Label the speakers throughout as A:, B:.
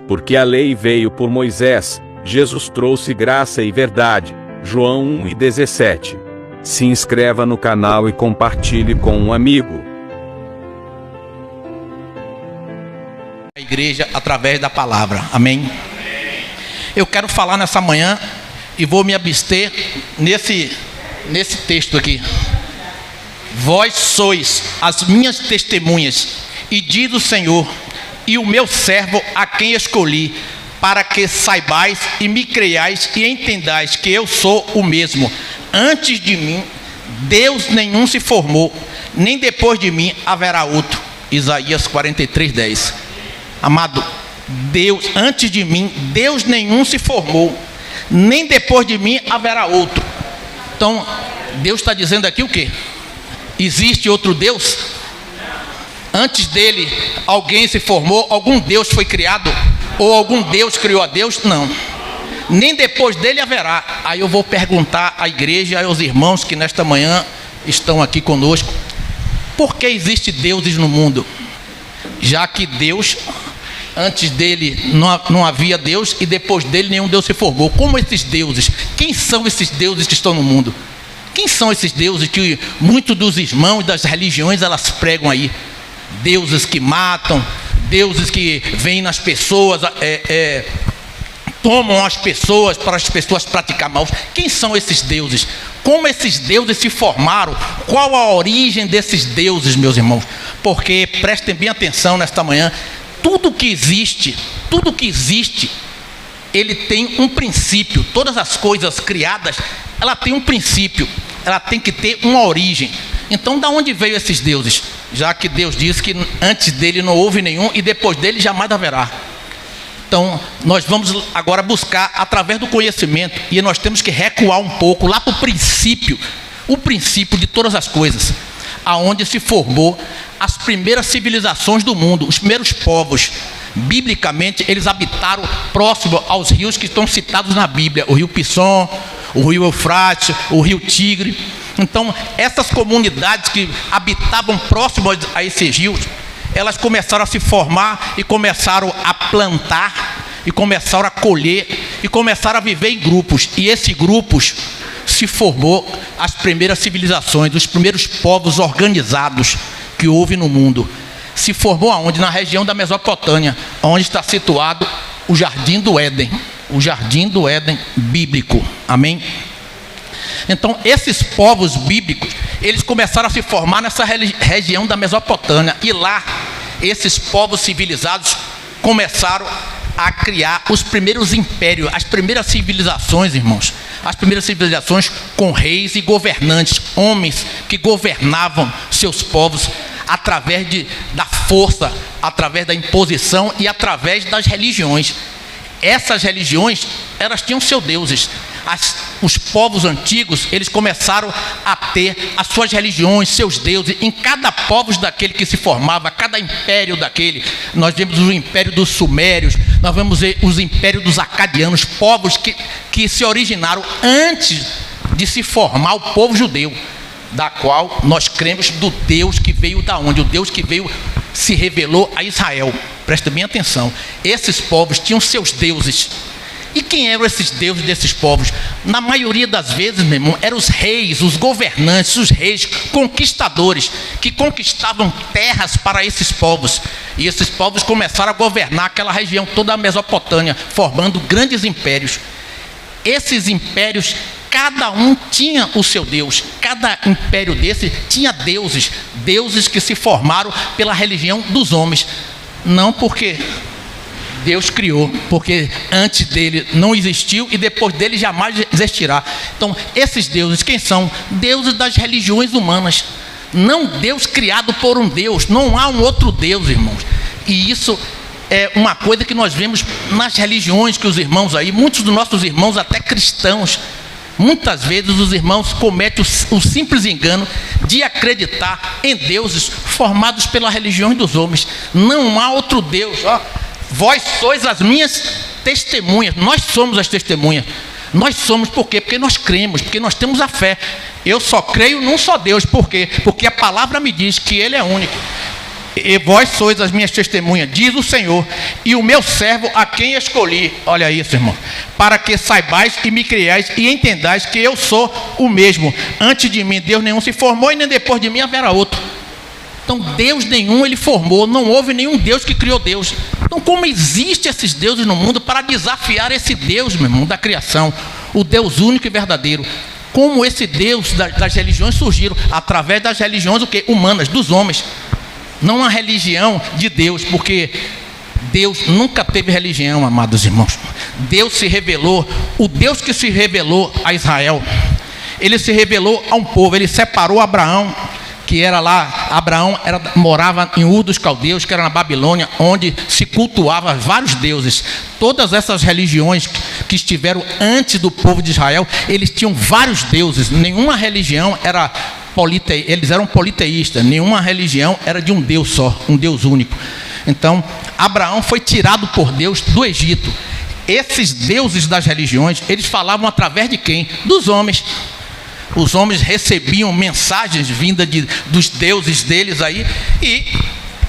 A: Porque a lei veio por Moisés, Jesus trouxe graça e verdade. João 1:17. Se inscreva no canal e compartilhe com um amigo.
B: A igreja através da palavra, amém? Eu quero falar nessa manhã e vou me abster nesse texto aqui. Vós sois as minhas testemunhas, e diz o Senhor, e o meu servo a quem escolhi, para que saibais e me creiais e entendais que eu sou o mesmo. Antes de mim, Deus nenhum se formou, nem depois de mim haverá outro. Isaías 43:10. Amado, Deus, antes de mim, Deus nenhum se formou, nem depois de mim haverá outro. Então, Deus está dizendo aqui o quê? Existe outro Deus? Antes dele, alguém se formou, algum Deus foi criado, ou algum Deus criou a Deus? Não. Nem depois dele haverá. Aí eu vou perguntar à igreja e aos irmãos que nesta manhã estão aqui conosco: por que existe deuses no mundo? Já que Deus, antes dele não havia Deus, e depois dele nenhum Deus se formou. Como esses deuses? Quem são esses deuses que estão no mundo? Quem são esses deuses que muitos dos irmãos das religiões elas pregam aí? Deuses que matam, deuses que vêm nas pessoas, tomam as pessoas para as pessoas praticar mal. Quem são esses deuses? Como esses deuses se formaram? Qual a origem desses deuses, meus irmãos? Porque prestem bem atenção nesta manhã. Tudo que existe, ele tem um princípio. Todas as coisas criadas, ela tem um princípio, ela tem que ter uma origem. Então, da onde veio esses deuses? Já que Deus disse que antes dele não houve nenhum e depois dele jamais haverá. Então, nós vamos agora buscar através do conhecimento, e nós temos que recuar um pouco lá para o princípio de todas as coisas, aonde se formou as primeiras civilizações do mundo, os primeiros povos. Biblicamente, eles habitaram próximo aos rios que estão citados na Bíblia: o rio Pisson, o rio Eufrates, o rio Tigre. Então, essas comunidades que habitavam próximo a esses rios, elas começaram a se formar e começaram a plantar, e começaram a colher, e começaram a viver em grupos. E esses grupos se formou as primeiras civilizações, os primeiros povos organizados que houve no mundo. Se formou aonde? Na região da Mesopotâmia, onde está situado o Jardim do Éden. O Jardim do Éden bíblico. Amém? Então, esses povos bíblicos, eles começaram a se formar nessa região da Mesopotâmia. E lá, esses povos civilizados começaram a criar os primeiros impérios, as primeiras civilizações, irmãos. As primeiras civilizações com reis e governantes, homens que governavam seus povos através da força, através da imposição e através das religiões. Essas religiões, elas tinham seus deuses. Os povos antigos, eles começaram a ter as suas religiões, seus deuses. Em cada povo daquele que se formava, cada império daquele, nós vemos o império dos sumérios, nós vemos os impérios dos acadianos, povos que se originaram antes de se formar o povo judeu, da qual nós cremos do Deus que veio da onde? O Deus que veio, se revelou a Israel. Presta bem atenção. Esses povos tinham seus deuses. E quem eram esses deuses desses povos? Na maioria das vezes, meu irmão, eram os reis, os governantes, os reis conquistadores, que conquistavam terras para esses povos. E esses povos começaram a governar aquela região toda a Mesopotâmia, formando grandes impérios. Esses impérios, cada um tinha o seu Deus. Cada império desse tinha deuses. Deuses que se formaram pela religião dos homens. Não porque Deus criou, porque antes dele não existiu e depois dele jamais existirá. Então, esses deuses, quem são? Deuses das religiões humanas. Não Deus criado por um Deus. Não há um outro Deus, irmãos. E isso é uma coisa que nós vemos nas religiões que os irmãos aí, muitos dos nossos irmãos, até cristãos, muitas vezes os irmãos cometem o simples engano de acreditar em deuses formados pela religião dos homens. Não há outro Deus. Vós sois as minhas testemunhas. Nós somos as testemunhas. Nós somos por quê? Porque nós cremos, porque nós temos a fé. Eu só creio num só Deus. Por quê? Porque a palavra me diz que Ele é único. e vós sois as minhas testemunhas, diz o Senhor, e o meu servo a quem escolhi. Olha isso, irmão. Para que saibais e me criais e entendais que eu sou o mesmo. Antes de mim Deus nenhum se formou, e nem depois de mim haverá outro. Então Deus nenhum ele formou, não houve nenhum Deus que criou Deus. Então como existem esses deuses no mundo para desafiar esse Deus, meu irmão, da criação, o Deus único e verdadeiro? Como esse Deus das religiões surgiram? Através das religiões o quê? Humanas, dos homens. Não a religião de Deus, porque Deus nunca teve religião, amados irmãos. Deus se revelou, o Deus que se revelou a Israel, ele se revelou a um povo, ele separou Abraão, que era lá, morava em Ur dos Caldeus, que era na Babilônia, onde se cultuava vários deuses. Todas essas religiões que estiveram antes do povo de Israel, eles tinham vários deuses. Nenhuma religião era eles eram politeístas, nenhuma religião era de um Deus só, um Deus único. Então, Abraão foi tirado por Deus do Egito. Esses deuses das religiões, eles falavam através de quem? Dos homens. Os homens recebiam mensagens vindas dos deuses deles aí e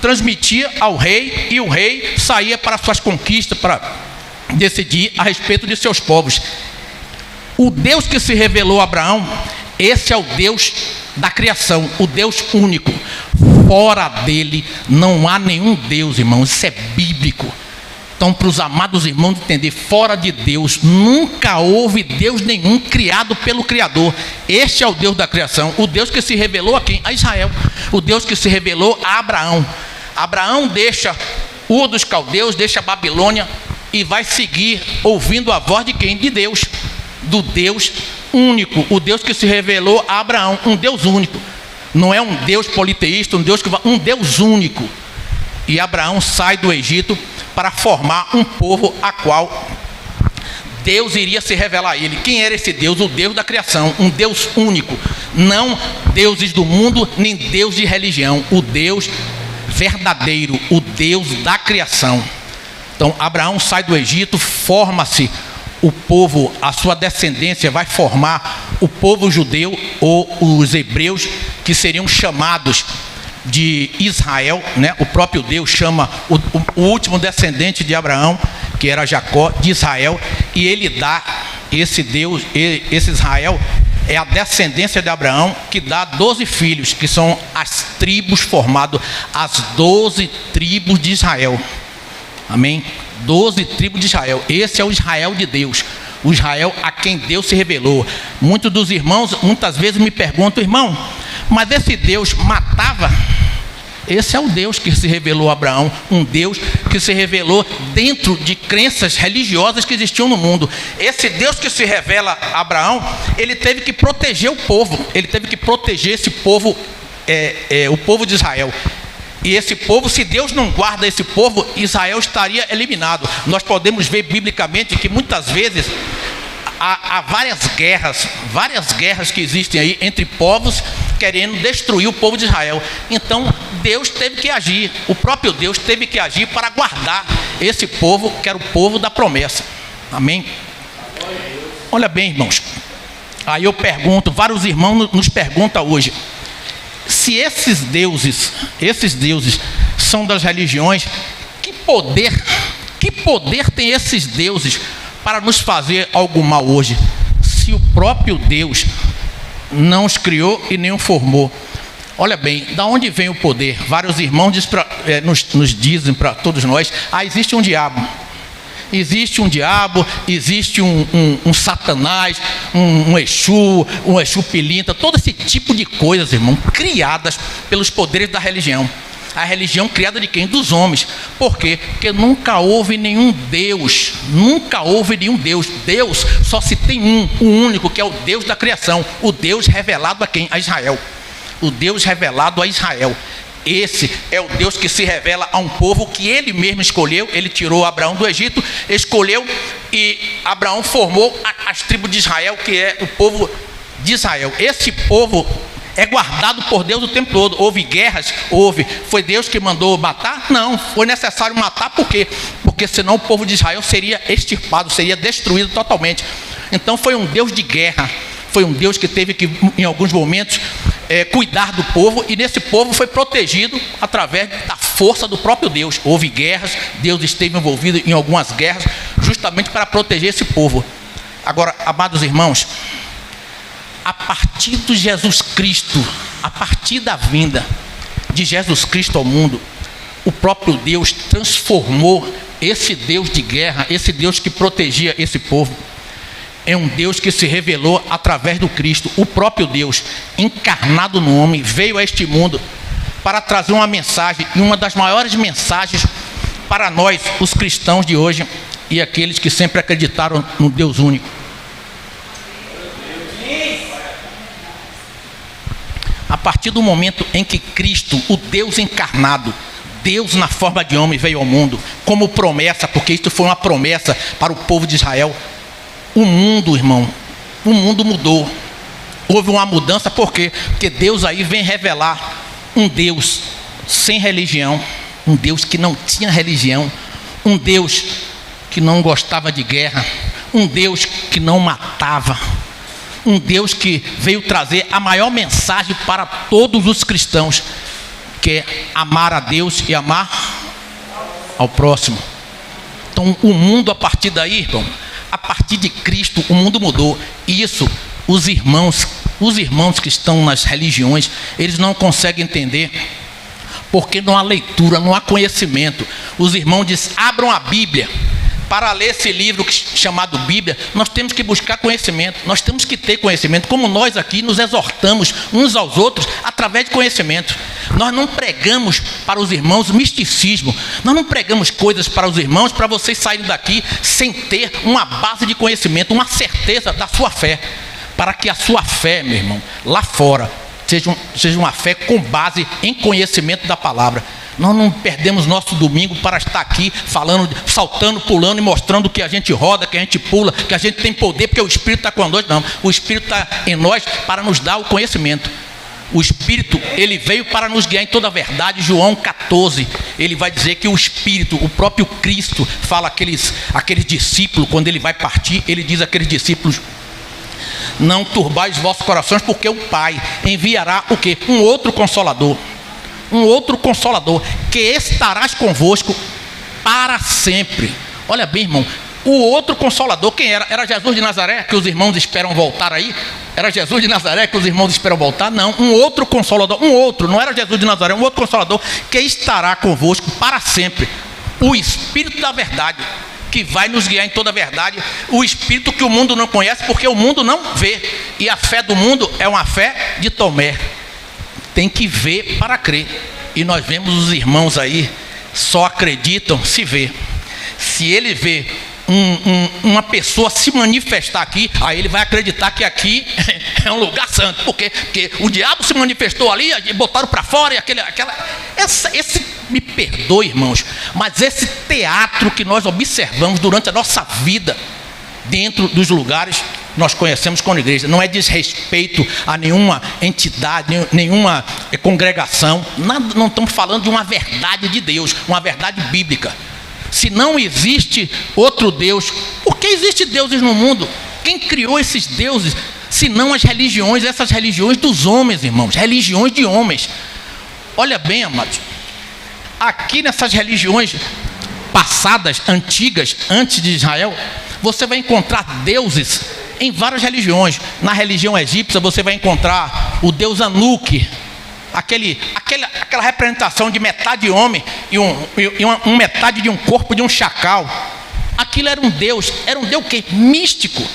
B: transmitia ao rei, e o rei saía para suas conquistas, para decidir a respeito de seus povos. O Deus que se revelou a Abraão, esse é o Deus da criação, o Deus único. Fora dele não há nenhum Deus, irmãos, isso é bíblico. Então, para os amados irmãos entender, fora de Deus nunca houve Deus nenhum criado pelo Criador. Este é o Deus da criação, o Deus que se revelou a quem? A Israel. O Deus que se revelou a Abraão. Abraão deixa Ur dos Caldeus, deixa a Babilônia e vai seguir ouvindo a voz de quem? De Deus, do Deus único, o Deus que se revelou a Abraão, um Deus único. Não é um Deus politeísta, um Deus único. E Abraão sai do Egito para formar um povo a qual Deus iria se revelar a ele. Quem era esse Deus? O Deus da criação, um Deus único. Não deuses do mundo, nem Deus de religião. O Deus verdadeiro, o Deus da criação. Então Abraão sai do Egito, forma-se o povo, a sua descendência vai formar o povo judeu, ou os hebreus, que seriam chamados de Israel, né? O próprio Deus chama o último descendente de Abraão, que era Jacó, de Israel, e ele dá esse Deus, esse Israel é a descendência de Abraão, que dá 12 filhos, que são as tribos formadas, as 12 tribos de Israel. Amém? 12 tribos de Israel. Esse é o Israel de Deus, o Israel a quem Deus se revelou. Muitos dos irmãos muitas vezes me perguntam: irmão, mas esse Deus matava? Esse é o Deus que se revelou a Abraão, um Deus que se revelou dentro de crenças religiosas que existiam no mundo. Esse Deus que se revela a Abraão, ele teve que proteger o povo, ele teve que proteger esse povo, o povo de Israel. E esse povo, se Deus não guarda esse povo, Israel estaria eliminado. Nós podemos ver biblicamente que muitas vezes há várias guerras que existem aí entre povos querendo destruir o povo de Israel. Então Deus teve que agir, o próprio Deus teve que agir para guardar esse povo, que era o povo da promessa. Amém? Olha bem, irmãos, aí eu pergunto, vários irmãos nos perguntam hoje, se esses deuses são das religiões, que poder tem esses deuses para nos fazer algo mal hoje, se o próprio Deus não os criou e nem os formou? Olha bem, da onde vem o poder? Vários irmãos nos dizem para todos nós: existe um diabo. Existe um diabo, existe um Satanás, um Exu Pilintra, todo esse tipo de coisas, irmão, criadas pelos poderes da religião. A religião criada de quem? Dos homens. Por quê? Porque nunca houve nenhum Deus. Nunca houve nenhum Deus. Deus só se tem o único, que é o Deus da criação. O Deus revelado a quem? A Israel. O Deus revelado a Israel. Esse é o Deus que se revela a um povo que ele mesmo escolheu. Ele tirou Abraão do Egito, escolheu, e Abraão formou as tribos de Israel, que é o povo de Israel. Esse povo é guardado por Deus o tempo todo. Houve guerras? Houve. Foi Deus que mandou matar? Não, foi necessário matar. Por quê? Porque senão o povo de Israel seria extirpado, seria destruído totalmente. Então foi um Deus de guerra. Foi um Deus que teve que, em alguns momentos, cuidar do povo, e nesse povo foi protegido através da força do próprio Deus. Houve guerras, Deus esteve envolvido em algumas guerras, justamente para proteger esse povo. Agora, amados irmãos, a partir de Jesus Cristo, a partir da vinda de Jesus Cristo ao mundo, o próprio Deus transformou esse Deus de guerra, esse Deus que protegia esse povo, é um Deus que se revelou através do Cristo. O próprio Deus, encarnado no homem, veio a este mundo para trazer uma mensagem, e uma das maiores mensagens para nós, os cristãos de hoje, e aqueles que sempre acreditaram no Deus único. A partir do momento em que Cristo, o Deus encarnado, Deus na forma de homem, veio ao mundo, como promessa, porque isto foi uma promessa para o povo de Israel, o mundo, irmão, o mundo mudou. Houve uma mudança, por quê? Porque Deus aí vem revelar um Deus sem religião, um Deus que não tinha religião, um Deus que não gostava de guerra, um Deus que não matava, um Deus que veio trazer a maior mensagem para todos os cristãos, que é amar a Deus e amar ao próximo. Então o mundo, a partir daí, irmão, a partir de Cristo, o mundo mudou. E isso, os irmãos que estão nas religiões, eles não conseguem entender, porque não há leitura, não há conhecimento. Os irmãos dizem, abram a Bíblia. Para ler esse livro chamado Bíblia, nós temos que buscar conhecimento, nós temos que ter conhecimento, como nós aqui nos exortamos uns aos outros através de conhecimento. Nós não pregamos para os irmãos misticismo, nós não pregamos coisas para os irmãos para vocês saírem daqui sem ter uma base de conhecimento, uma certeza da sua fé, para que a sua fé, meu irmão, lá fora, seja uma fé com base em conhecimento da palavra. Nós não perdemos nosso domingo para estar aqui falando, saltando, pulando e mostrando que a gente roda, que a gente pula, que a gente tem poder, porque o Espírito está conosco. Não, o Espírito está em nós para nos dar o conhecimento. O Espírito, ele veio para nos guiar em toda a verdade. João 14, ele vai dizer que o Espírito, o próprio Cristo, fala aqueles discípulos, quando ele vai partir, ele diz àqueles discípulos: não turbais vossos corações, porque o Pai enviará o quê? Um outro Consolador, que estarás convosco para sempre. Olha bem, irmão, o outro Consolador, quem era? Era Jesus de Nazaré, que os irmãos esperam voltar aí? Era Jesus de Nazaré que os irmãos esperam voltar? Não, um outro Consolador, não era Jesus de Nazaré, um outro Consolador, que estará convosco para sempre. O Espírito da verdade, que vai nos guiar em toda a verdade, o Espírito que o mundo não conhece, porque o mundo não vê, e a fé do mundo é uma fé de Tomé. Tem que ver para crer. E nós vemos os irmãos aí, só acreditam se vê. Se ele vê uma pessoa se manifestar aqui, aí ele vai acreditar que aqui é um lugar santo. Por quê? Porque o diabo se manifestou ali, e botaram para fora, e me perdoe, irmãos, mas esse teatro que nós observamos durante a nossa vida, dentro dos lugares nós conhecemos como igreja, não é desrespeito a nenhuma entidade, nenhuma congregação, não estamos falando de uma verdade de Deus, uma verdade bíblica. Se não existe outro Deus, por que existem deuses no mundo? Quem criou esses deuses? Se não as religiões, essas religiões dos homens, irmãos, religiões de homens. Olha bem, amados, aqui nessas religiões passadas, antigas, antes de Israel, você vai encontrar deuses em várias religiões. Na religião egípcia você vai encontrar o deus Anuque, aquela representação de metade homem e metade de um corpo de um chacal. Aquilo era um deus o quê? Místico.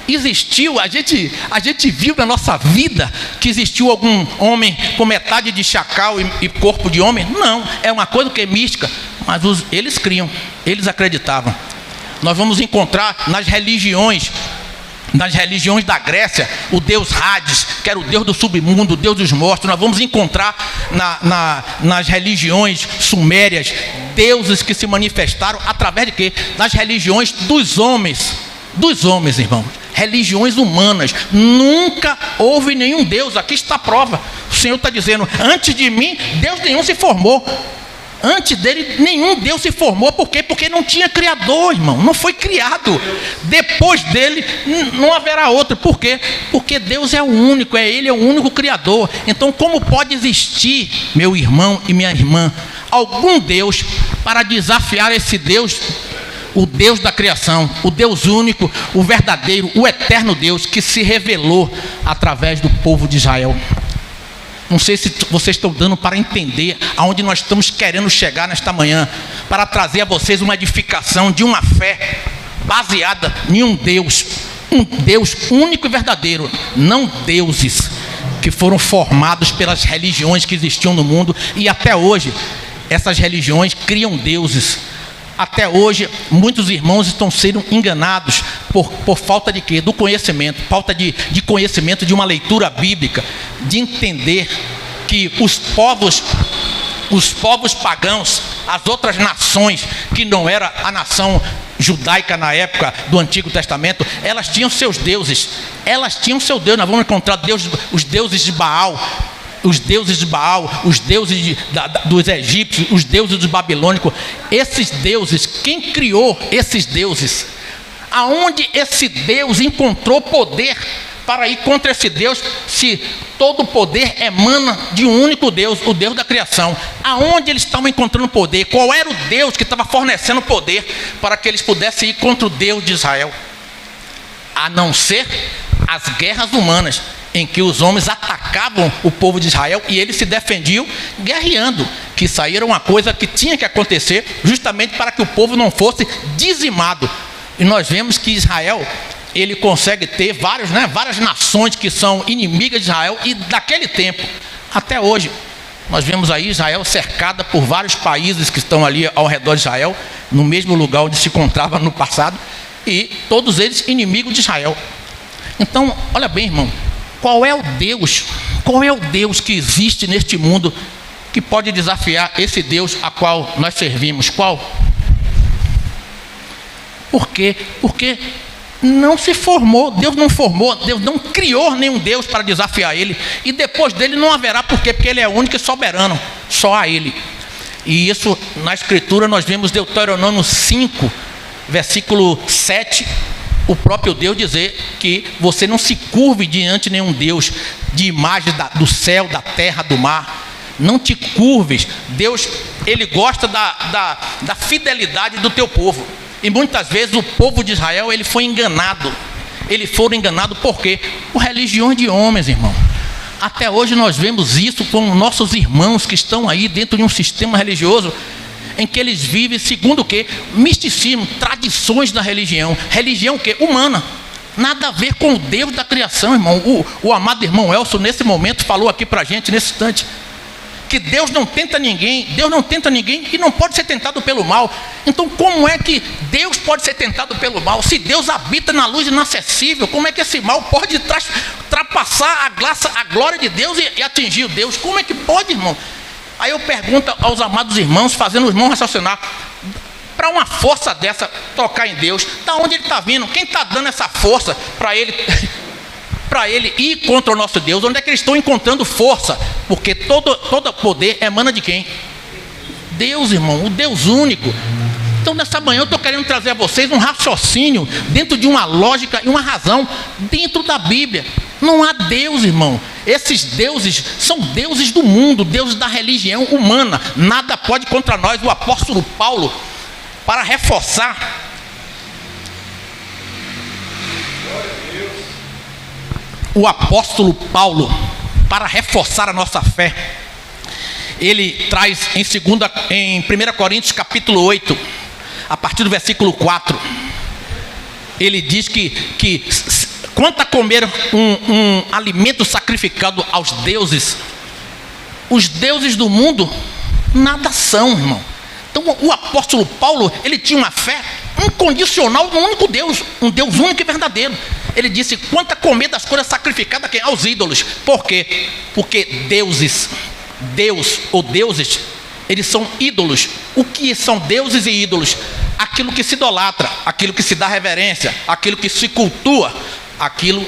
B: Existiu, a gente viu na nossa vida que existiu algum homem com metade de chacal e corpo de homem? Não, é uma coisa que é mística, mas eles criam, eles acreditavam. Nós vamos encontrar nas religiões da Grécia, o deus Hades, que era o deus do submundo, o deus dos mortos. Nós vamos encontrar nas religiões sumérias deuses que se manifestaram através de quê? Das religiões dos homens, irmãos, religiões humanas. Nunca houve nenhum Deus. Aqui está a prova. O Senhor está dizendo: antes de mim, Deus nenhum se formou. Antes dele, nenhum Deus se formou. Por quê? Porque não tinha criador, irmão. Não foi criado. Depois dele, não haverá outro. Por quê? Porque Deus é o único. Ele é o único criador. Então, como pode existir, meu irmão e minha irmã, algum Deus para desafiar esse Deus, o Deus da criação, o Deus único, o verdadeiro, o eterno Deus que se revelou através do povo de Israel. Não sei se vocês estão dando para entender aonde nós estamos querendo chegar nesta manhã, para trazer a vocês uma edificação de uma fé baseada em um Deus único e verdadeiro, não deuses que foram formados pelas religiões que existiam no mundo, e até hoje essas religiões criam deuses. Até hoje muitos irmãos estão sendo enganados por falta de quê? Do conhecimento, falta de conhecimento, de uma leitura bíblica, de entender que os povos pagãos, as outras nações que não era a nação judaica na época do Antigo Testamento, elas tinham seus deuses, nós vamos encontrar os deuses de Baal, os deuses dos egípcios, os deuses dos babilônicos. Esses deuses, quem criou esses deuses? Aonde esse Deus encontrou poder para ir contra esse Deus, se todo poder emana de um único Deus, o Deus da criação? Aonde eles estavam encontrando poder? Qual era o Deus que estava fornecendo poder para que eles pudessem ir contra o Deus de Israel? A não ser as guerras humanas, em que os homens atacavam o povo de Israel e eles se defendiam guerreando, que isso aí era uma coisa que tinha que acontecer justamente para que o povo não fosse dizimado. E nós vemos que Israel, ele consegue ter várias nações que são inimigas de Israel, e daquele tempo até hoje nós vemos aí Israel cercada por vários países que estão ali ao redor de Israel, no mesmo lugar onde se encontrava no passado, e todos eles inimigos de Israel. Então, olha bem, irmão, qual é o Deus que existe neste mundo que pode desafiar esse Deus a qual nós servimos? Qual? Por quê? Porque não se formou, Deus não criou nenhum Deus para desafiar ele, e depois dele não haverá. Por quê? Porque ele é único e soberano, só a ele. E isso na Escritura nós vemos Deuteronômio 5, versículo 7, o próprio Deus dizer que você não se curve diante de nenhum Deus, de imagem do céu, da terra, do mar. Não te curves. Deus, ele gosta da fidelidade do teu povo. E muitas vezes o povo de Israel, ele foi enganado. Eles foram enganados por quê? Por religiões de homens, irmão. Até hoje nós vemos isso com nossos irmãos que estão aí dentro de um sistema religioso, em que eles vivem segundo o quê? Misticismo, tradições da religião. Religião o quê? Humana. Nada a ver com o Deus da criação, irmão. O amado irmão Elson, nesse momento, falou aqui pra gente, nesse instante, que Deus não tenta ninguém e não pode ser tentado pelo mal. Então como é que Deus pode ser tentado pelo mal? Se Deus habita na luz inacessível, como é que esse mal pode ultrapassar a glória de Deus e atingir o Deus? Como é que pode, irmão? Aí eu pergunto aos amados irmãos, fazendo os irmãos raciocinar, para uma força dessa tocar em Deus, da onde ele está vindo? Quem está dando essa força para ele ir contra o nosso Deus? Onde é que eles estão encontrando força? Porque todo poder emana de quem? Deus, irmão, o Deus único. Então nessa manhã eu estou querendo trazer a vocês um raciocínio dentro de uma lógica e uma razão dentro da Bíblia. Não há Deus, irmão. Esses deuses são deuses do mundo, deuses da religião humana. Nada pode contra nós. O apóstolo Paulo, para reforçar a nossa fé, ele traz em 1 Coríntios capítulo 8, a partir do versículo 4, ele diz que quanto a comer um alimento sacrificado aos deuses, os deuses do mundo nada são, irmão. Então o apóstolo Paulo, ele tinha uma fé incondicional no único Deus, um Deus único e verdadeiro. Ele disse: quanto a comer das coisas sacrificadas a quem? Aos ídolos. Por quê? Porque Deus ou deuses, eles são ídolos. O que são deuses e ídolos? Aquilo que se idolatra, aquilo que se dá reverência, aquilo que se cultua, aquilo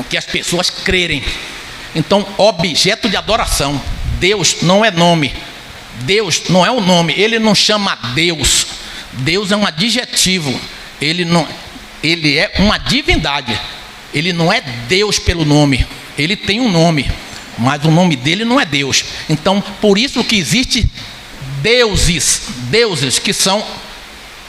B: que as pessoas crerem. Então, objeto de adoração. Deus não é nome. Deus não é um nome. Ele não chama Deus. Deus é um adjetivo. Ele é uma divindade. Ele não é Deus pelo nome. Ele tem um nome, mas o nome dele não é Deus. Então, por isso que existe deuses que são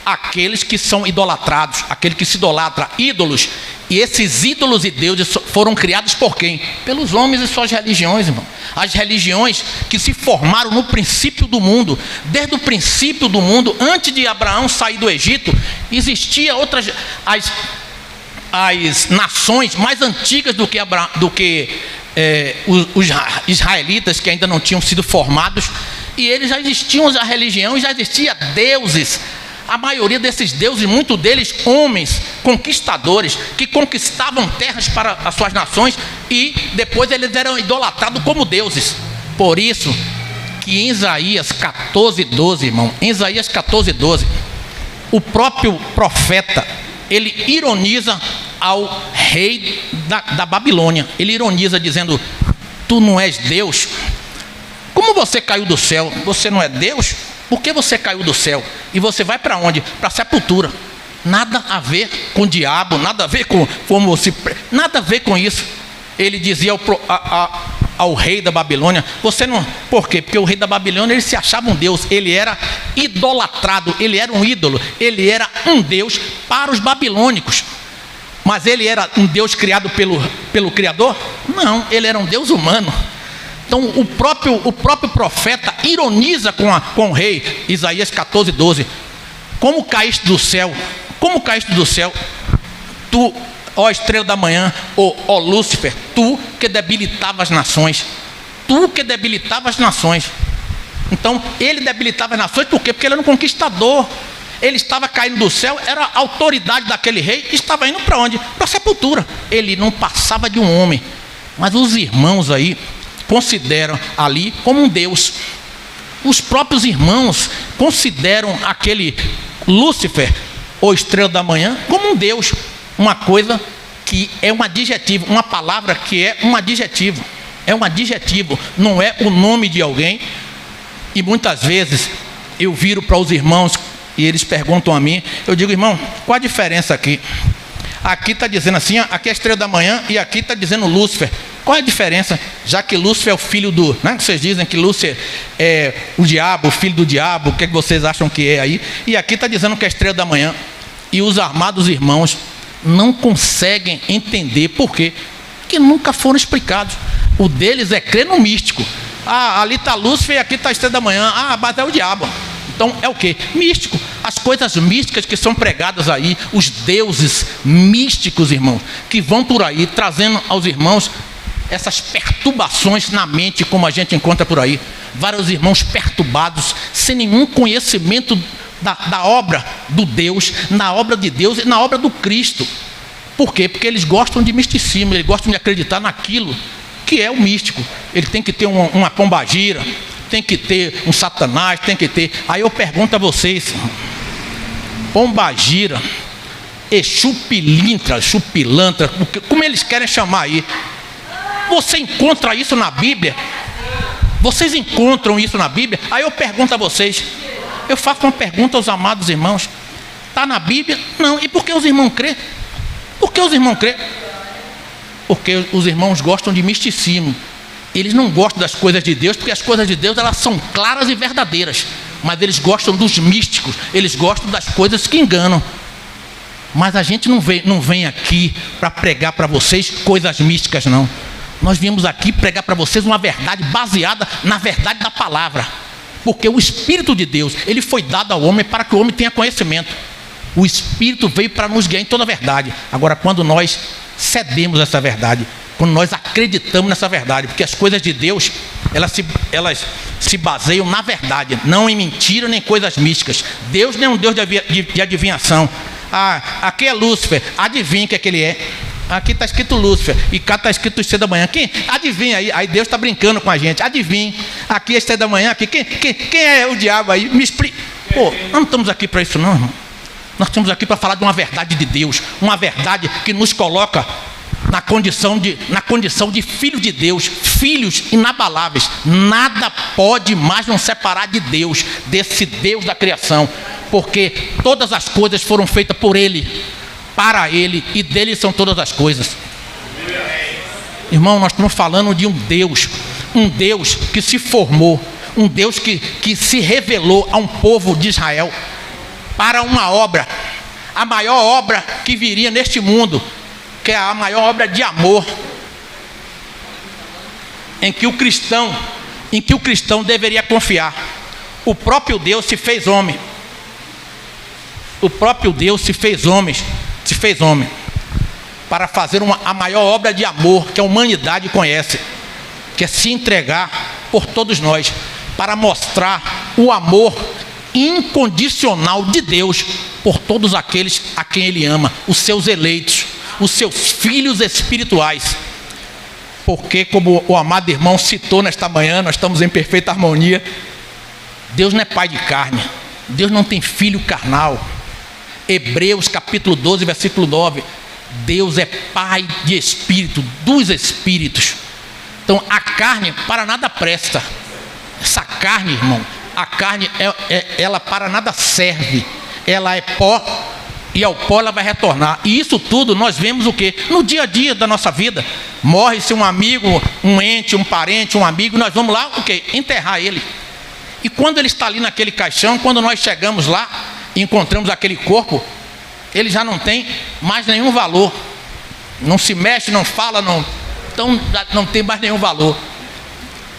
B: aqueles que são idolatrados, aquele que se idolatra, ídolos. E esses ídolos e deuses foram criados por quem? Pelos homens e suas religiões, irmão. As religiões que se formaram no princípio do mundo. Desde o princípio do mundo, antes de Abraão sair do Egito, existiam outras as nações mais antigas do que os israelitas, que ainda não tinham sido formados. E eles já existiam, a religião, já existia deuses. A maioria desses deuses, muitos deles homens conquistadores, que conquistavam terras para as suas nações e depois eles eram idolatrados como deuses. Por isso que em Isaías 14:12, irmão, em Isaías 14:12, o próprio profeta, ele ironiza ao rei da Babilônia. Ele ironiza dizendo: tu não és Deus? Como você caiu do céu? Você não é Deus? Por que você caiu do céu? E você vai para onde? Para a sepultura. Nada a ver com o diabo, nada a ver com como se... Nada a ver com isso. Ele dizia ao rei da Babilônia, você não... Por quê? Porque o rei da Babilônia, ele se achava um Deus. Ele era idolatrado, ele era um ídolo. Ele era um Deus para os babilônicos. Mas ele era um Deus criado pelo Criador? Não, ele era um Deus humano. Então o próprio profeta ironiza com o rei. Isaías 14:12. Como caíste do céu? Como caíste do céu? Tu, ó estrela da manhã, ó Lúcifer, tu que debilitava as nações. Tu que debilitava as nações. Então ele debilitava as nações por quê? Porque ele era um conquistador. Ele estava caindo do céu, era a autoridade daquele rei, estava indo para onde? Para a sepultura. Ele não passava de um homem. Mas os irmãos aí consideram ali como um Deus. Os próprios irmãos consideram aquele Lúcifer, ou estrela da manhã, como um Deus. Uma coisa que é um adjetivo, uma palavra que é um adjetivo. É um adjetivo, não é o nome de alguém. E muitas vezes eu viro para os irmãos e eles perguntam a mim, eu digo: irmão, qual a diferença aqui? Aqui está dizendo assim, aqui é a estrela da manhã e aqui está dizendo Lúcifer. Qual é a diferença? Já que Lúcifer é o filho do... Né? Vocês dizem que Lúcifer é o diabo, o filho do diabo. O que é que vocês acham que é aí? E aqui está dizendo que é a estrela da manhã. E os amados irmãos não conseguem entender. Por quê? Porque nunca foram explicados. O deles é crer no místico. Ali está Lúcifer e aqui está a estrela da manhã. Mas é o diabo. Então é o quê? Místico. As coisas místicas que são pregadas aí, os deuses místicos, irmãos, que vão por aí trazendo aos irmãos essas perturbações na mente, como a gente encontra por aí. Vários irmãos perturbados, sem nenhum conhecimento da obra do Deus, na obra de Deus e na obra do Cristo. Por quê? Porque eles gostam de misticismo, eles gostam de acreditar naquilo que é o místico. Ele tem que ter uma pombagira, tem que ter um satanás, tem que ter... Aí eu pergunto a vocês, pombagira, Exu pilantra, como eles querem chamar aí, você encontra isso na Bíblia? Vocês encontram isso na Bíblia? Aí eu pergunto a vocês, eu faço uma pergunta aos amados irmãos, está na Bíblia? Não. E por que os irmãos crêem? Por que os irmãos crêem? Porque os irmãos gostam de misticismo. Eles não gostam das coisas de Deus, porque as coisas de Deus, elas são claras e verdadeiras. Mas eles gostam dos místicos, eles gostam das coisas que enganam. Mas a gente não vem aqui para pregar para vocês coisas místicas, não. Nós viemos aqui pregar para vocês uma verdade baseada na verdade da palavra. Porque o Espírito de Deus, ele foi dado ao homem para que o homem tenha conhecimento. O Espírito veio para nos guiar em toda a verdade. Agora, quando nós cedemos essa verdade, quando nós acreditamos nessa verdade, porque as coisas de Deus, elas se baseiam na verdade, não em mentira nem coisas místicas. Deus não é um Deus de adivinhação. Aqui é Lúcifer, adivinha o que é que ele é. Aqui está escrito Lúcifer e cá está escrito estrela da manhã. Quem? Adivinha aí. Aí Deus está brincando com a gente. Adivinha. Aqui é estrela da manhã. Aqui. Quem é o diabo aí? Me explica. Pô, nós não estamos aqui para isso não, irmão. Nós estamos aqui para falar de uma verdade de Deus. Uma verdade que nos coloca na condição de filhos de Deus. Filhos inabaláveis. Nada pode mais nos separar de Deus. Desse Deus da criação. Porque todas as coisas foram feitas por Ele, para Ele, e dele são todas as coisas. Irmão, nós estamos falando de um Deus que se formou, um Deus que se revelou a um povo de Israel para uma obra, a maior obra que viria neste mundo, que é a maior obra de amor, em que o cristão deveria confiar. O próprio Deus se fez homem. O próprio Deus se fez homem para fazer a maior obra de amor que a humanidade conhece, que é se entregar por todos nós, para mostrar o amor incondicional de Deus por todos aqueles a quem Ele ama, os seus eleitos, os seus filhos espirituais. Porque, como o amado irmão citou nesta manhã, nós estamos em perfeita harmonia. Deus não é pai de carne, Deus não tem filho carnal. Hebreus capítulo 12, versículo 9: Deus é pai de espírito, dos espíritos. Então a carne para nada presta. Essa carne, irmão, a carne ela para nada serve. Ela é pó, e ao pó ela vai retornar. E isso tudo nós vemos o quê? No dia a dia da nossa vida. Morre-se um amigo, um ente, um parente, um amigo, nós vamos lá o quê? Enterrar ele. E quando ele está ali naquele caixão, quando nós chegamos lá e encontramos aquele corpo, ele já não tem mais nenhum valor. Não se mexe, não fala, então não tem mais nenhum valor.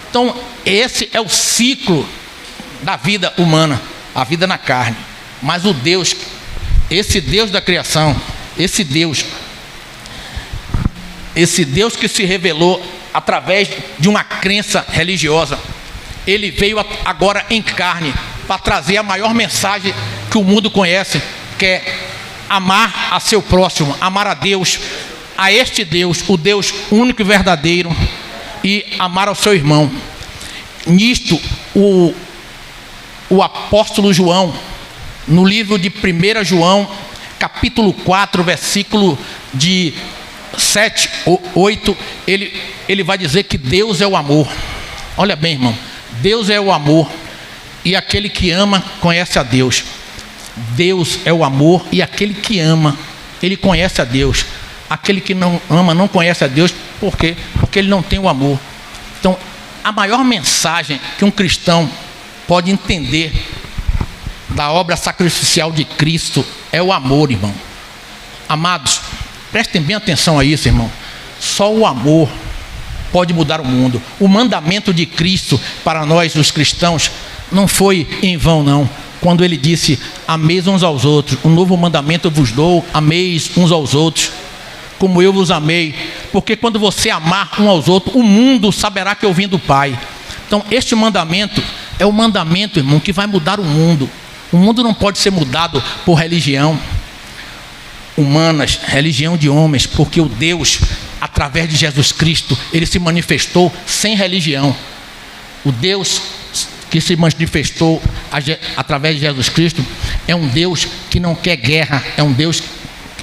B: Então esse é o ciclo da vida humana, a vida na carne. Mas o Deus, esse Deus da criação, esse Deus que se revelou através de uma crença religiosa, Ele veio agora em carne para trazer a maior mensagem que o mundo conhece, que é amar a seu próximo, amar a Deus, a este Deus, o Deus único e verdadeiro, e amar ao seu irmão. Nisto, o apóstolo João, no livro de 1 João, capítulo 4, versículo de 7 ou 8, ele vai dizer que Deus é o amor. Olha bem, irmão, Deus é o amor, e aquele que ama conhece a Deus. Deus é o amor, e aquele que ama, ele conhece a Deus. Aquele que não ama não conhece a Deus. Por quê? Porque ele não tem o amor. Então, a maior mensagem que um cristão pode entender da obra sacrificial de Cristo é o amor, irmão. Amados, prestem bem atenção a isso, irmão. Só o amor pode mudar o mundo. O mandamento de Cristo para nós, os cristãos, não foi em vão, não. Quando ele disse: ameis uns aos outros, um novo mandamento eu vos dou, ameis uns aos outros como eu vos amei. Porque quando você amar um aos outros, o mundo saberá que eu vim do Pai. Então este mandamento é o mandamento, irmão, que vai mudar o mundo. O mundo não pode ser mudado por religião humanas, religião de homens, porque o Deus, através de Jesus Cristo, ele se manifestou sem religião. O Deus que se manifestou através de Jesus Cristo é um Deus que não quer guerra, é um Deus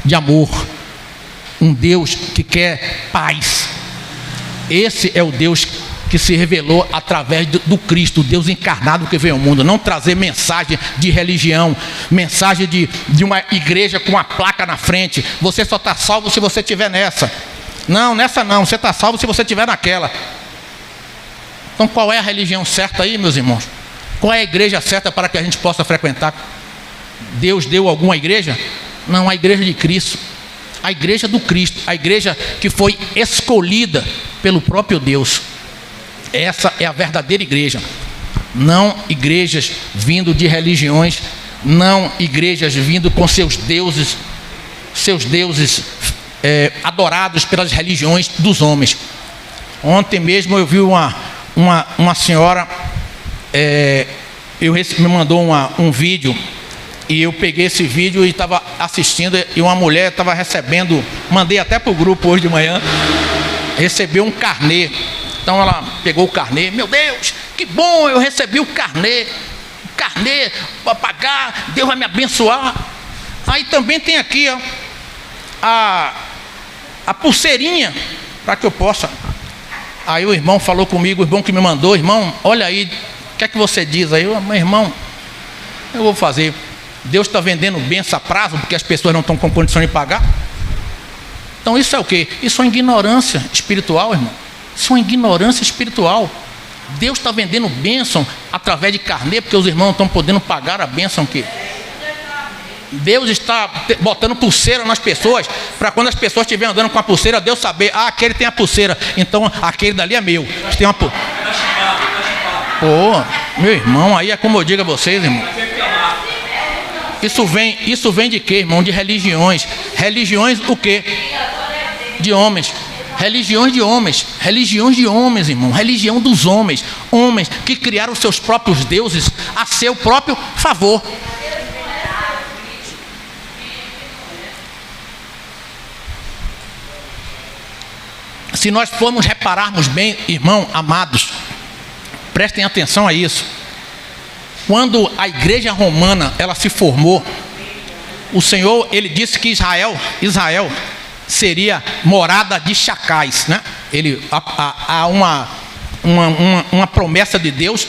B: de amor, um Deus que quer paz. Esse é o Deus que se revelou através do Cristo, Deus encarnado que veio ao mundo. Não trazer mensagem de religião, mensagem de uma igreja com uma placa na frente: você só está salvo se você estiver nessa. Não, nessa não, você está salvo se você estiver naquela. Então qual é a religião certa aí, meus irmãos? Qual é a igreja certa para que a gente possa frequentar? Deus deu alguma igreja? Não, a igreja de Cristo, a igreja do Cristo, a igreja que foi escolhida pelo próprio Deus. Essa é a verdadeira igreja. Não igrejas vindo de religiões, não igrejas vindo com seus deuses adorados pelas religiões dos homens. Ontem mesmo eu vi uma senhora, me mandou um vídeo, e eu peguei esse vídeo e estava assistindo, e uma mulher estava recebendo, mandei até para o grupo hoje de manhã, recebeu um carnê. Então ela pegou o carnê: meu Deus, que bom, eu recebi o carnê para pagar, Deus vai me abençoar. Aí também tem aqui, ó, a pulseirinha para que eu possa. Aí o irmão falou comigo, o irmão que me mandou: irmão, olha aí, o que é que você diz? Aí eu: meu irmão, eu vou fazer. Deus está vendendo bênção a prazo porque as pessoas não estão com condição de pagar. Então isso é o quê? Isso é ignorância espiritual, irmão. Isso é uma ignorância espiritual. Deus está vendendo bênção através de carnê, porque os irmãos não estão podendo pagar a bênção que Deus está botando pulseira nas pessoas, para quando as pessoas estiverem andando com a pulseira, Deus saber, aquele tem a pulseira, então aquele dali é meu. Tem uma pô, meu irmão, aí é como eu digo a vocês, irmão. Isso vem de quê, irmão? De religiões. Religiões o quê? De homens. Religiões de homens, irmão, religião dos homens, homens que criaram seus próprios deuses a seu próprio favor. Se nós formos repararmos bem, irmão, amados, prestem atenção a isso. Quando a igreja romana ela se formou, o Senhor ele disse que Israel seria morada de chacais, né? Há uma promessa de Deus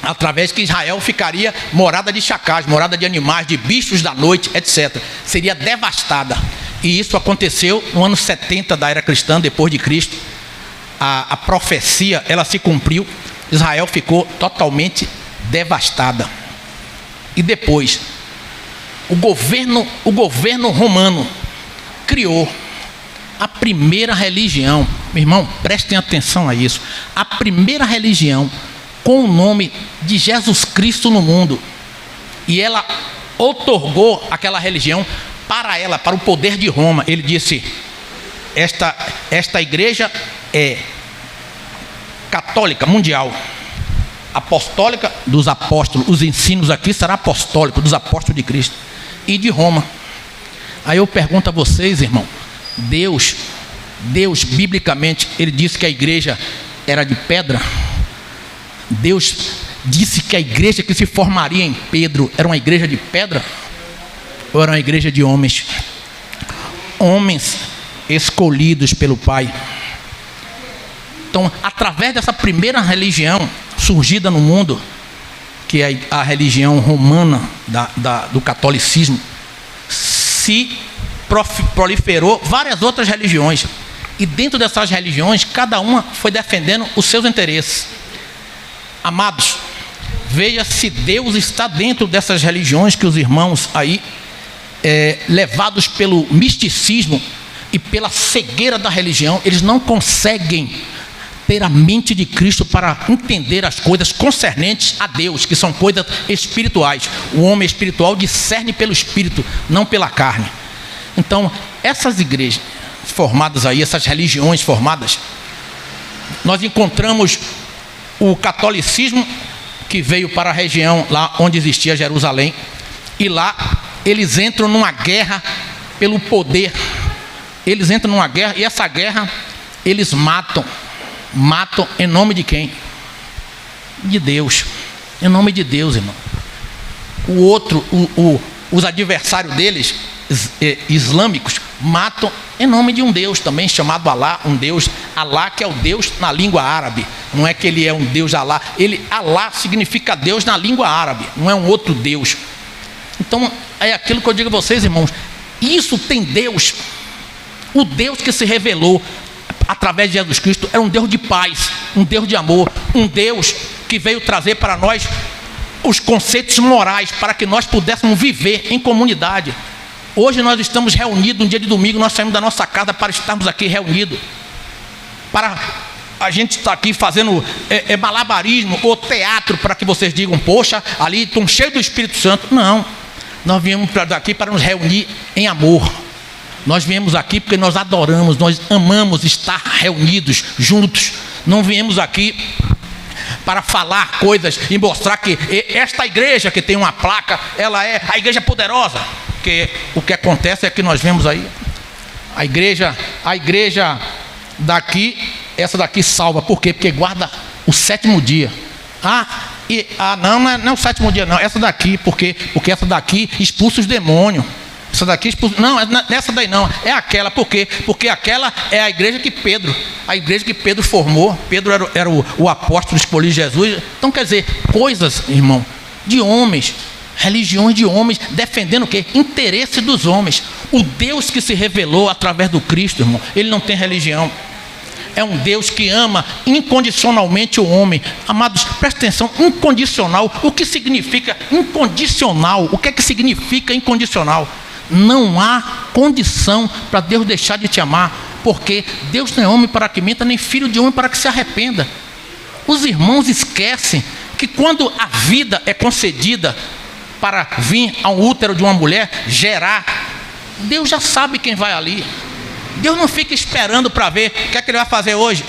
B: através que Israel ficaria morada de chacais, morada de animais, de bichos da noite, etc. Seria devastada. E isso aconteceu no ano 70 da era cristã, depois de Cristo. A profecia, ela se cumpriu. Israel ficou totalmente devastada. E depois, o governo romano criou a primeira religião. Meu irmão, prestem atenção a isso. A primeira religião com o nome de Jesus Cristo no mundo. E ela outorgou aquela religião para o poder de Roma. Ele disse: esta igreja é católica mundial, apostólica dos apóstolos. Os ensinos aqui serão apostólicos dos apóstolos de Cristo e de Roma. Aí eu pergunto a vocês, irmão, Deus biblicamente, ele disse que a igreja era de pedra? Deus disse que a igreja que se formaria em Pedro era uma igreja de pedra? Ou era uma igreja de homens? Homens escolhidos pelo Pai. Então, através dessa primeira religião surgida no mundo, que é a religião romana do catolicismo, se proliferou várias outras religiões. E dentro dessas religiões, cada uma foi defendendo os seus interesses. Amados, veja se Deus está dentro dessas religiões que os irmãos aí, levados pelo misticismo e pela cegueira da religião, eles não conseguem ter a mente de Cristo para entender as coisas concernentes a Deus, que são coisas espirituais. O homem espiritual discerne pelo espírito, não pela carne. Então, essas igrejas formadas aí, essas religiões formadas, nós encontramos o catolicismo, que veio para a região lá onde existia Jerusalém, e lá eles entram numa guerra pelo poder. Eles entram numa guerra, e essa guerra eles matam em nome de quem? De Deus. Em nome de Deus, irmão. Os adversários deles, islâmicos, matam em nome de um Deus também chamado Alá, um Deus, Alá, que é o Deus na língua árabe. Não é que ele é um Deus Alá, Alá significa Deus na língua árabe, não é um outro Deus. Então é aquilo que eu digo a vocês, irmãos, isso tem Deus. O Deus que se revelou através de Jesus Cristo era um Deus de paz, um Deus de amor, um Deus que veio trazer para nós os conceitos morais para que nós pudéssemos viver em comunidade. Hoje nós estamos reunidos, um dia de domingo nós saímos da nossa casa para estarmos aqui reunidos, para a gente estar aqui fazendo malabarismo ou teatro, para que vocês digam: poxa, ali estão cheios do Espírito Santo. Não, nós viemos aqui para nos reunir em amor. Nós viemos aqui porque nós adoramos, nós amamos estar reunidos juntos. Não viemos aqui para falar coisas e mostrar que esta igreja que tem uma placa, ela é a igreja poderosa. Porque o que acontece é que nós vemos aí a igreja daqui, essa daqui salva. Por quê? Porque guarda o sétimo dia. Não é o sétimo dia não, essa daqui, porque essa daqui expulsa os demônios. Essa daqui expulsa, não, essa daí não, é aquela. Por quê? Porque aquela é a igreja que Pedro formou. Pedro era o apóstolo escolhido de Jesus. Então quer dizer, coisas, irmão, de homens, religiões de homens, defendendo o quê? Interesse dos homens. O Deus que se revelou através do Cristo, irmão, ele não tem religião. é um Deus que ama incondicionalmente o homem. Amados, presta atenção, incondicional. O que significa incondicional? O que é que significa incondicional? Não há condição para Deus deixar de te amar, porque Deus não é homem para que minta, nem filho de homem para que se arrependa. Os irmãos esquecem que quando a vida é concedida para vir ao útero de uma mulher gerar, Deus já sabe quem vai ali. Deus não fica esperando para ver o que é que ele vai fazer hoje.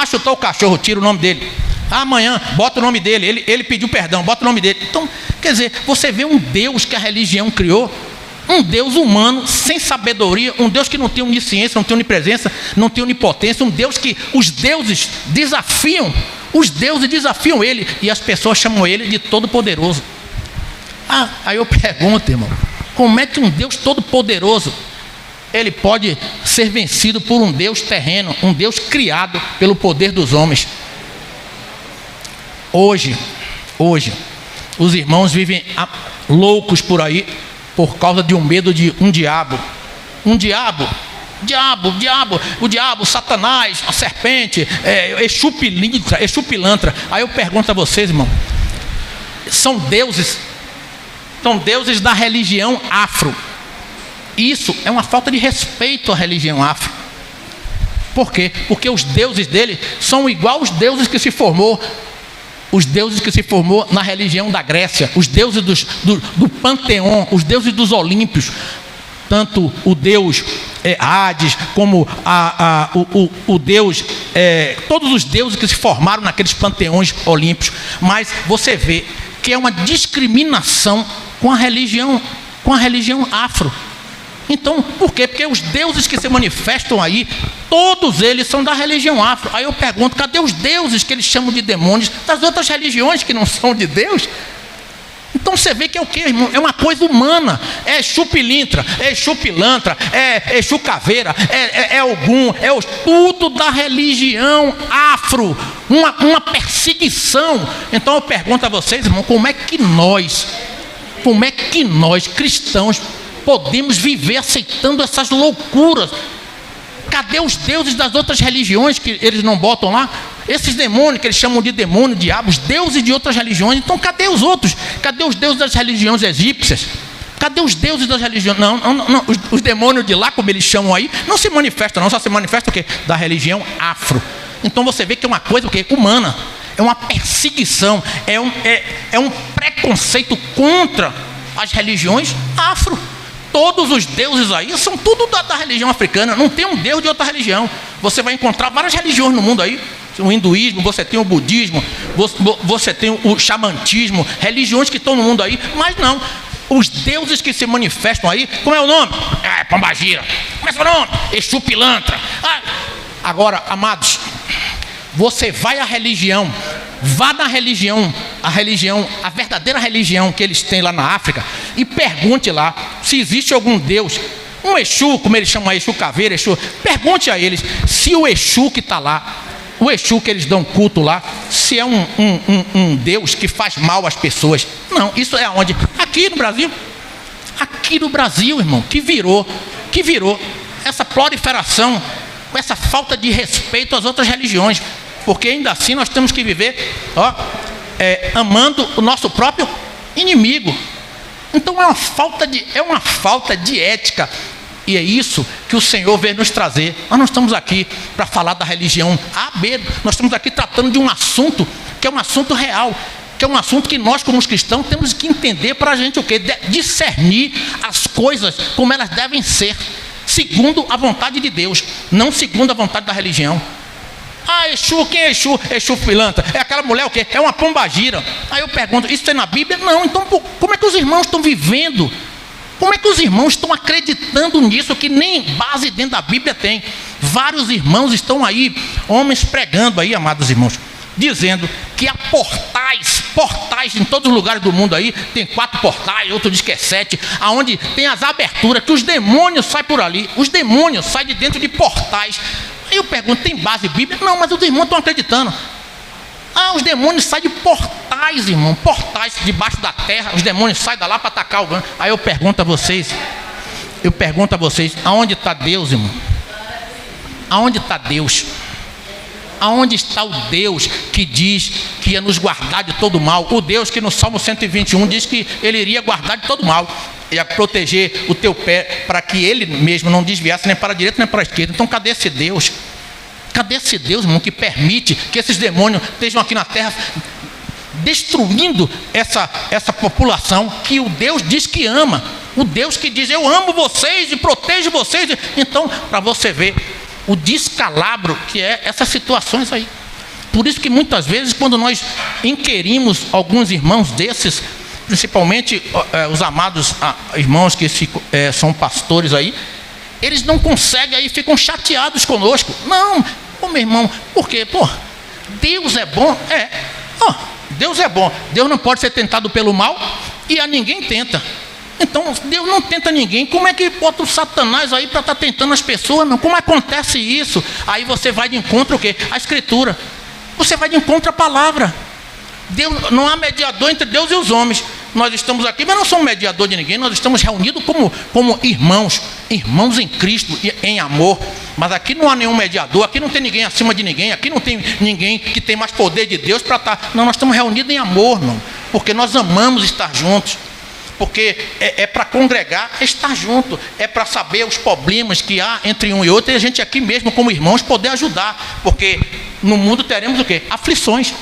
B: Chutou o cachorro, tira o nome dele. Amanhã, bota o nome dele. Ele pediu perdão, bota o nome dele. Então, quer dizer, você vê um Deus que a religião criou, um Deus humano, sem sabedoria, um Deus que não tem onisciência, não tem onipresença, não tem onipotência, um Deus que os deuses desafiam ele, e as pessoas chamam ele de Todo-Poderoso. Aí eu pergunto, irmão, como é que um Deus todo-poderoso ele pode ser vencido por um Deus terreno, um Deus criado pelo poder dos homens? Hoje, os irmãos vivem loucos por aí por causa de um medo de um diabo. O diabo, Satanás, a serpente, Exu pilantra. Aí eu pergunto a vocês, irmão, são deuses da religião afro. Isso é uma falta de respeito à religião afro. Por quê? Porque os deuses dele são igual aos deuses que se formou na religião da Grécia, os deuses do Panteão, os deuses dos Olímpios, tanto o deus Hades, como o deus, todos os deuses que se formaram naqueles panteões olímpicos. Mas você vê que é uma discriminação com a religião afro. Então, por quê? Porque os deuses que se manifestam aí, todos eles são da religião afro. Aí eu pergunto, cadê os deuses que eles chamam de demônios das outras religiões que não são de Deus? Então você vê que é o quê, irmão? É uma coisa humana. É Exu pilintra, é Exu pilantra, é Exu caveira, é Ogum, tudo da religião afro. Uma perseguição. Então eu pergunto a vocês, irmão, como é que nós cristãos podemos viver aceitando essas loucuras? Cadê os deuses das outras religiões que eles não botam lá? Esses demônios que eles chamam de demônio, diabos, deuses de outras religiões. Então cadê os outros? Cadê os deuses das religiões egípcias? Cadê os deuses das religiões? Não, os demônios de lá, como eles chamam aí, não se manifestam, não, só se manifestam o quê? Da religião afro. Então você vê que é uma coisa o quê? Humana. É uma perseguição, é um preconceito contra as religiões afro. Todos os deuses aí são tudo da religião africana. Não tem um deus de outra religião. Você vai encontrar várias religiões no mundo aí. O hinduísmo, você tem o budismo, você tem o xamantismo, religiões que estão no mundo aí. Mas não, os deuses que se manifestam aí, como é o nome? Pombagira. Como é o seu nome? Exu pilantra. Agora, amados, você vai à religião, vá na religião, a verdadeira religião que eles têm lá na África, e pergunte lá se existe algum Deus, um Exu, como eles chamam, Exu caveira, Exu. Pergunte a eles se o Exu que está lá, o Exu que eles dão culto lá, se é um Deus que faz mal às pessoas. Não, isso é onde? Aqui no Brasil. Aqui no Brasil, irmão, que virou essa proliferação, com essa falta de respeito às outras religiões. Porque ainda assim nós temos que viver amando o nosso próprio inimigo. Então é uma falta de ética. E é isso que o Senhor veio nos trazer. Nós não estamos aqui para falar da religião A, B. Nós estamos aqui tratando de um assunto que é um assunto real, que é um assunto que nós, como os cristãos, temos que entender para a gente o quê? Discernir as coisas como elas devem ser, segundo a vontade de Deus, não segundo a vontade da religião. Exu, quem é Exu? Exu pilantra. É aquela mulher o quê? É uma pombagira. Aí eu pergunto, isso é na Bíblia? Não. Então como é que os irmãos estão vivendo? Como é que os irmãos estão acreditando nisso que nem base dentro da Bíblia tem? Vários irmãos estão aí, homens pregando aí, amados irmãos, dizendo que há portais em todos os lugares do mundo aí, tem 4 portais, outro diz que é 7, aonde tem as aberturas, que os demônios saem por ali, os demônios saem de dentro de portais. Aí eu pergunto, tem base bíblica? Não, mas os irmãos estão acreditando. Os demônios saem de portais, irmão, portais debaixo da terra, os demônios saem da lá para atacar o grande. Aí eu pergunto a vocês, aonde está Deus, irmão? Aonde está Deus? Aonde está o Deus que diz que ia nos guardar de todo mal? O Deus que no Salmo 121 diz que Ele iria guardar de todo mal, ia proteger o teu pé para que Ele mesmo não desviasse nem para a direita nem para a esquerda. Então cadê esse Deus? Cadê esse Deus, irmão, que permite que esses demônios estejam aqui na terra destruindo essa população que o Deus diz que ama? O Deus que diz: eu amo vocês e protejo vocês. Então, para você ver o descalabro que é essas situações aí. Por isso que muitas vezes, quando nós inquirimos alguns irmãos desses, principalmente os amados irmãos que são pastores aí, eles não conseguem aí, ficam chateados conosco. Não, meu irmão, por quê? Deus é bom? Deus é bom. Deus não pode ser tentado pelo mal e a ninguém tenta. Então, Deus não tenta ninguém. Como é que bota o Satanás aí para estar tentando as pessoas? Não? Como acontece isso? Aí você vai de encontro o quê? A Escritura. Você vai de encontro à palavra. Deus, não há mediador entre Deus e os homens. Nós estamos aqui, mas não somos mediador de ninguém. Nós estamos reunidos como irmãos em Cristo, em amor. Mas aqui não há nenhum mediador. Aqui não tem ninguém acima de ninguém. Aqui não tem ninguém que tem mais poder de Deus para estar. Não, nós estamos reunidos em amor, não. Porque nós amamos estar juntos. Porque é para congregar, estar junto, é para saber os problemas que há entre um e outro, e a gente aqui mesmo como irmãos poder ajudar, porque no mundo teremos o quê? Aflições.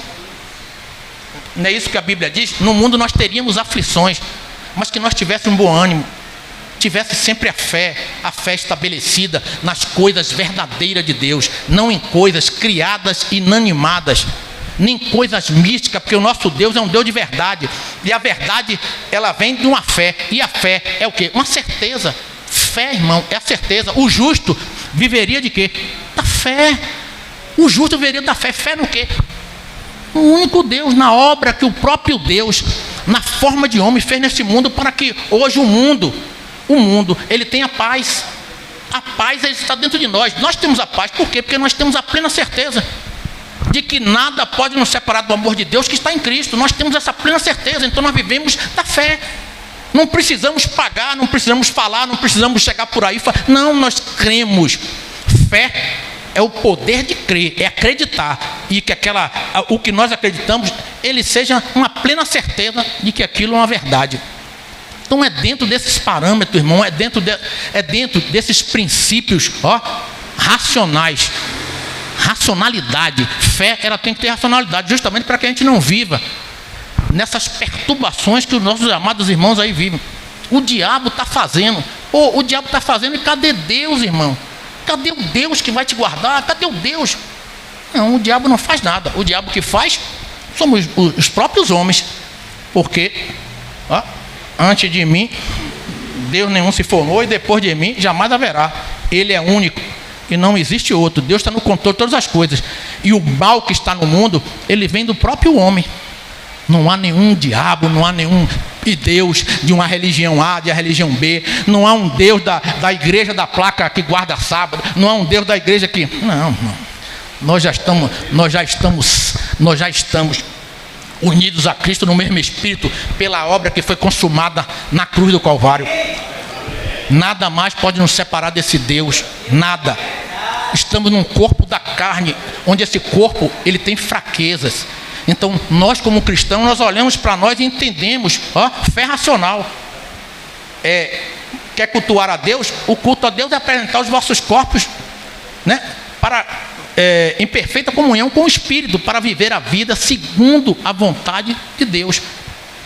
B: Não é isso que a Bíblia diz? No mundo nós teríamos aflições, mas que nós tivéssemos bom ânimo, tivesse sempre a fé estabelecida nas coisas verdadeiras de Deus, não em coisas criadas e inanimadas, nem coisas místicas, porque o nosso Deus é um Deus de verdade, e a verdade, ela vem de uma fé, e a fé é o quê? Uma certeza. Fé, irmão, é a certeza. O justo viveria de quê? Da fé. O justo viveria da fé. Fé no quê? No único Deus, na obra que o próprio Deus, na forma de homem, fez nesse mundo, para que hoje o mundo, ele tenha paz. A paz está dentro de nós. Nós temos a paz, por quê? Porque nós temos a plena certeza de que nada pode nos separar do amor de Deus que está em Cristo. Nós temos essa plena certeza, então nós vivemos da fé. Não precisamos pagar, não precisamos falar, não precisamos chegar por aí. Não, nós cremos. Fé é o poder de crer, é acreditar, e que o que nós acreditamos, ele seja uma plena certeza de que aquilo é uma verdade. Então é dentro desses parâmetros, irmão, é dentro desses princípios racionais. Racionalidade. Fé, ela tem que ter racionalidade, justamente para que a gente não viva nessas perturbações que os nossos amados irmãos aí vivem. O diabo está fazendo. O diabo está fazendo, e cadê Deus, irmão? Cadê o Deus que vai te guardar? Cadê o Deus? Não, o diabo não faz nada. O diabo que faz somos os próprios homens. Porque antes de mim Deus nenhum se formou, e depois de mim jamais haverá. Ele é único e não existe outro. Deus está no controle de todas as coisas. E o mal que está no mundo, ele vem do próprio homem. Não há nenhum diabo, não há nenhum Deus de uma religião A, de uma religião B. Não há um Deus da igreja da placa que guarda sábado. Não há um Deus da igreja que... Não. Nós já estamos unidos a Cristo no mesmo Espírito, pela obra que foi consumada na cruz do Calvário. Nada mais pode nos separar desse Deus. Nada. Estamos num corpo da carne, onde esse corpo, ele tem fraquezas. Então, nós como cristãos, nós olhamos para nós e entendemos, fé racional. Quer cultuar a Deus? O culto a Deus é apresentar os vossos corpos, né, em perfeita comunhão com o Espírito, para viver a vida segundo a vontade de Deus.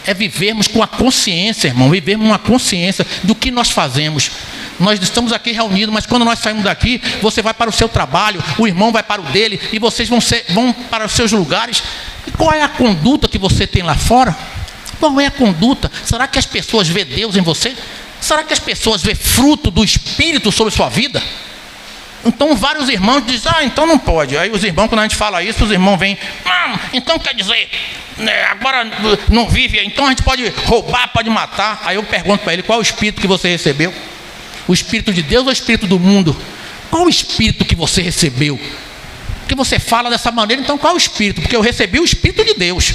B: É vivermos com a consciência, irmão, vivermos uma consciência do que nós fazemos. Nós estamos aqui reunidos, mas quando nós saímos daqui, você vai para o seu trabalho, o irmão vai para o dele, e vocês vão para os seus lugares. E qual é a conduta que você tem lá fora? Qual é a conduta? Será que as pessoas vê Deus em você? Será que as pessoas vê fruto do Espírito sobre sua vida? Então vários irmãos dizem, então não pode. Aí os irmãos, quando a gente fala isso, os irmãos vêm, então quer dizer, agora não vive, então a gente pode roubar, pode matar. Aí eu pergunto para ele, qual é o Espírito que você recebeu? O Espírito de Deus ou o Espírito do mundo? Qual o Espírito que você recebeu? Porque você fala dessa maneira, então qual é o Espírito? Porque eu recebi o Espírito de Deus.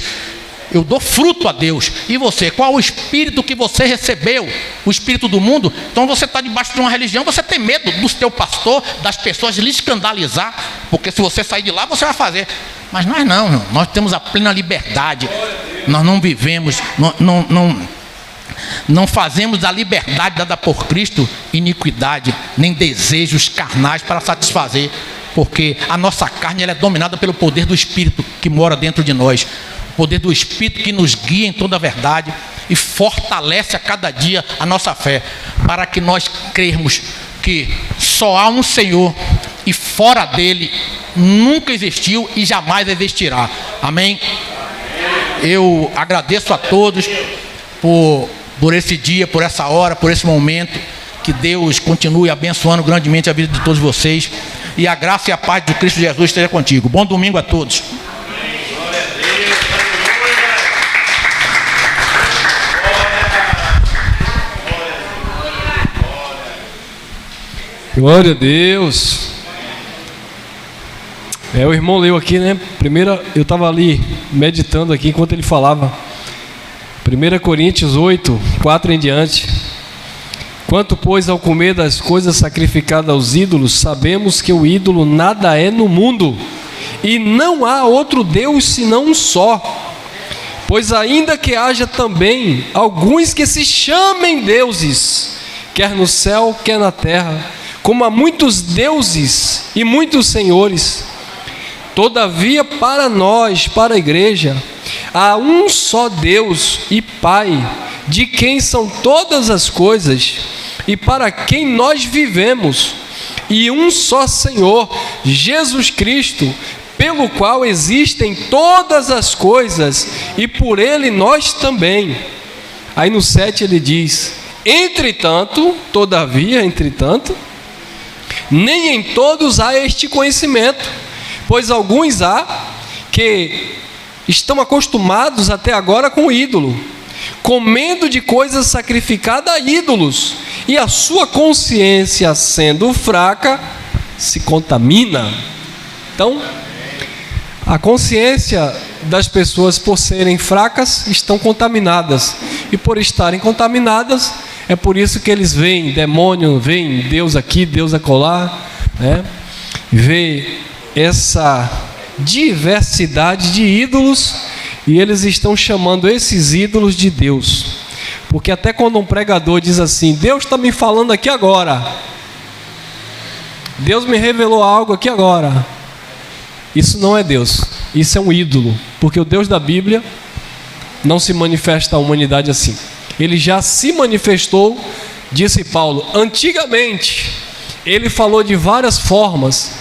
B: eu dou fruto a Deus. E você, qual o espírito que você recebeu? O espírito do mundo? Então você está debaixo de uma religião, você tem medo do seu pastor, das pessoas lhe escandalizar, porque se você sair de lá, você vai fazer. Mas nós não, irmão. Nós temos a plena liberdade. Nós não vivemos, não fazemos da liberdade dada por Cristo iniquidade, nem desejos carnais para satisfazer, porque a nossa carne ela é dominada pelo poder do Espírito que mora dentro de nós, o poder do Espírito que nos guia em toda a verdade e fortalece a cada dia a nossa fé, para que nós crermos que só há um Senhor e fora dele nunca existiu e jamais existirá. Amém? Eu agradeço a todos por esse dia, por essa hora, por esse momento. Que Deus continue abençoando grandemente a vida de todos vocês. E a graça e a paz de Cristo Jesus esteja contigo. Bom domingo a todos.
C: Glória a Deus. O irmão leu aqui, né? Primeiro, eu estava ali meditando aqui enquanto ele falava. 1 Coríntios 8, 4 em diante. Quanto, pois, ao comer das coisas sacrificadas aos ídolos, sabemos que o ídolo nada é no mundo, e não há outro Deus senão um só. Pois ainda que haja também alguns que se chamem deuses, quer no céu, quer na terra, como há muitos deuses e muitos senhores, todavia para nós, para a igreja, há um só Deus e Pai, de quem são todas as coisas e para quem nós vivemos, e um só Senhor, Jesus Cristo, pelo qual existem todas as coisas e por ele nós também. Aí no 7 ele diz: entretanto, todavia, entretanto, nem em todos há este conhecimento, pois alguns há que estão acostumados até agora com o ídolo, comendo de coisas sacrificadas a ídolos, e a sua consciência, sendo fraca, se contamina. Então, a consciência das pessoas, por serem fracas, estão contaminadas, e por estarem contaminadas, é por isso que eles veem demônio, veem Deus aqui, Deus acolá, né? Vê essa diversidade de ídolos, e eles estão chamando esses ídolos de Deus. Porque até quando um pregador diz assim: Deus está me falando aqui agora, Deus me revelou algo aqui agora, isso não é Deus, isso é um ídolo. Porque o Deus da Bíblia não se manifesta à humanidade assim. Ele já se manifestou, disse Paulo, antigamente. Ele falou de várias formas,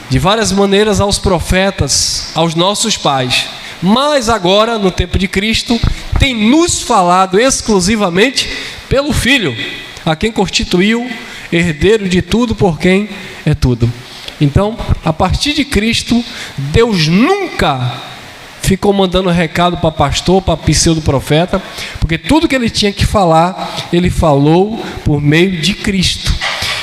C: de várias maneiras aos profetas, aos nossos pais. Mas agora, no tempo de Cristo, tem nos falado exclusivamente pelo Filho, a quem constituiu herdeiro de tudo, por quem é tudo. Então, a partir de Cristo, Deus nunca ficou mandando recado para pastor, para pseudo-profeta, porque tudo que ele tinha que falar, ele falou por meio de Cristo.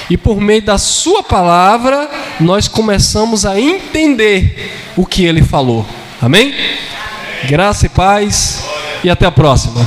C: E por meio da sua palavra, nós começamos a entender o que ele falou. Amém? Graça e paz, e até a próxima.